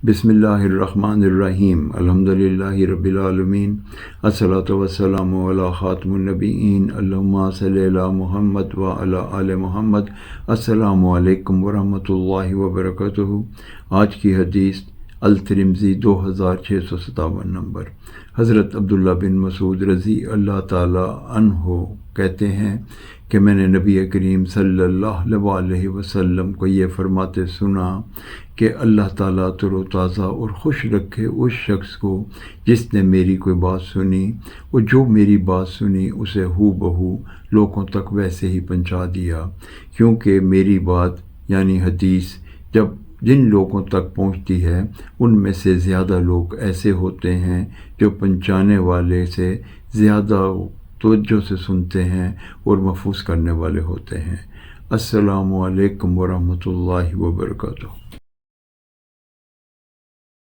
بسم اللہ الرحمن الرحیم الحمدللہ رب العالمین الصلاۃ والسلام علی خاتم النبیین اللہم صلی علی محمد وعلی آل محمد۔ السلام علیکم ورحمۃ اللہ وبرکاتہ۔ آج کی حدیث الترمذی 2657 نمبر۔ حضرت عبداللہ بن مسعود رضی اللہ تعالی عنہ کہتے ہیں کہ میں نے نبی کریم صلی اللہ علیہ وسلم کو یہ فرماتے سنا کہ اللہ تعالیٰ تر و تازہ اور خوش رکھے اس شخص کو جس نے میری کوئی بات سنی اور جو میری بات سنی اسے ہو بہو لوگوں تک ویسے ہی پہنچا دیا، کیونکہ میری بات یعنی حدیث جب جن لوگوں تک پہنچتی ہے ان میں سے زیادہ لوگ ایسے ہوتے ہیں جو پہنچانے والے سے زیادہ توجہ سے سنتے ہیں اور محفوظ کرنے والے ہوتے ہیں۔ السلام علیکم ورحمۃ اللہ وبرکاتہ۔